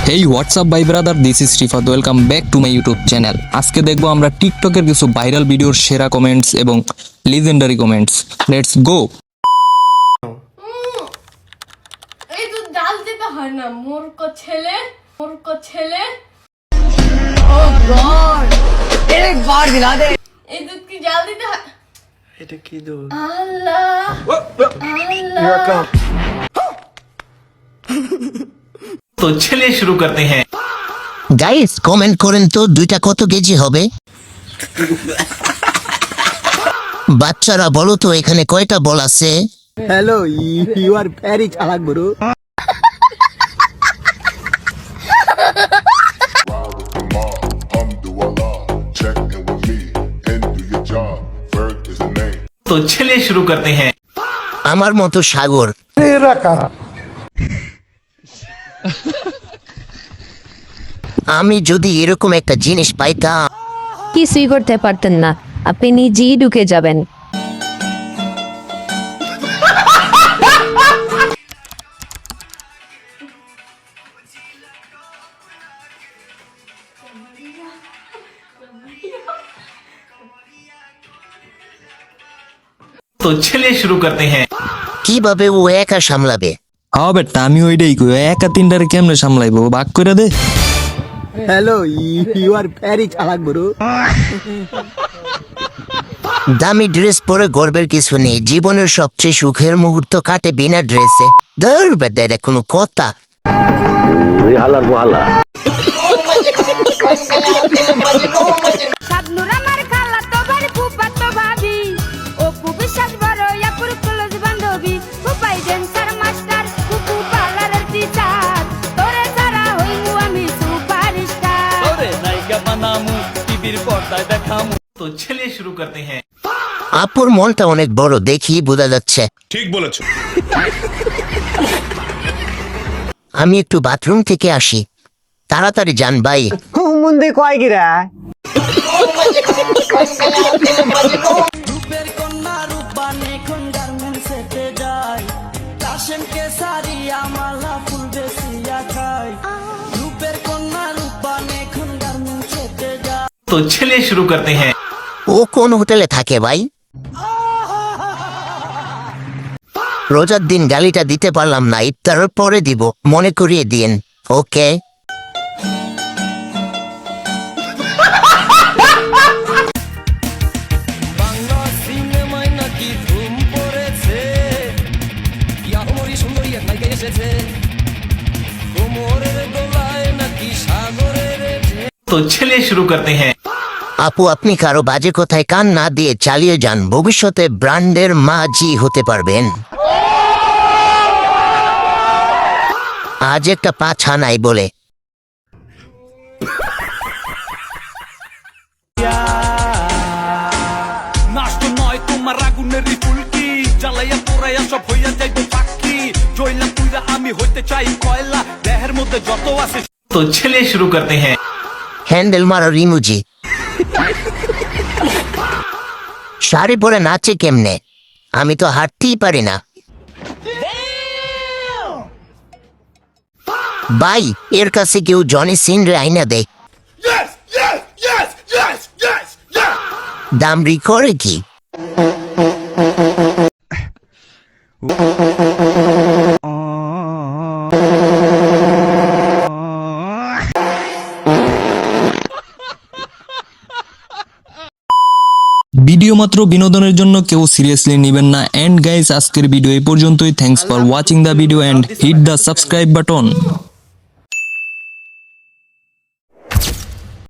হেই WhatsApp ভাই brother, this is Rifat, welcome back to my YouTube channel. আজকে দেখবো আমরা টিকটকের কিছু ভাইরাল ভিডিওর সেরা কমেন্টস এবং লিজেন্ডারি কমেন্টস। Let's go. এই দুধ ডাল দিতে হয় না, মূর্খ ছেলে। ও গড, एक बार दिला दे। এই দুধ কি জাল দিতে হয়? এটা কি দুধ? আল্লাহ আল্লাহ। तो चलिए शुरू करते हैं। গাইস কমেন্ট করেন তো দুইটা কত কেজি হবে? বাচ্চারা বলো তো এখানে কয়টা বল আছে? हेलो यू आर वेरी चालाक ब्रो। तो चलिए शुरू करते हैं। আমার মতো সাগর। আমি যদি এরকম একটা জিনিস পাইতাম। কিছুই করতে পারতেন না, আপনি নিজেই ঢুকে যাবেন। तो चलिए शुरू करते हैं। কিভাবে ও একা সামলাবে? হ্যাঁ বেটা, আমি ওইটাই কই, একা তিনটারে কেমনে সামলাইবো? ভাগ করে দে। हेलो यू आर वेरी चालाक ब्रो। দামি ড্রেস পরে গর্বের কিছু নেই, জীবনের সবচেয়ে সুখের মুহূর্ত কাটে বিনা ড্রেসে। ধর বেটা, এটা কোনো কথা? तो चलिए शुरू करते हैं। আপুর মনটা অনেক বড়, দেখি বোঝা যাচ্ছে। ঠিক বলেছো। আমি একটু বাথরুম থেকে আসি, তাড়াতাড়ি যান ভাই। मुंदे कोई गिरा तो चलिए शुरू करते हैं। ও কোন হোটেলে থাকে ভাই? রোজার দিন গালিটা দিতে পারলাম না, ইফতারের পরে দিব, মনে করিয়ে দিন। ওকে। तो चलिए शुरू करते हैं। আপু আপনি কারো বাজে কথায় কান না দিয়ে চালিয়ে যান, ভবিষ্যতে ব্র্যান্ডের মাঝি হতে পারবেন। আজ একটা পাছা নাই বলে। নষ্ট নয় তোমার আগুনের ফুলকি, জ্বালাইয়া পোড়াইয়া সব হইয়া যাইব পাখি, জইলা পুইরা আমি হইতে চাই কয়লা, দেহের মধ্যে যত আছে। तो चलिए शुरू करते हैं। হ্যান্ডেল মারো রিমুজি। শাড়ি পরে নাচে কেমনে? আমি তো হাঁটতেই পারি না। ভাই এর কাছে কেউ জনি সিন রে আইনা দে। দামরি করে কি? ভিডিও মাত্র বিনোদনের জন্য, কেউ সিরিয়াসলি নেবেন না। এন্ড গাইস, আজকের ভিডিও এই পর্যন্তই। Thanks for watching the video and hit the subscribe button.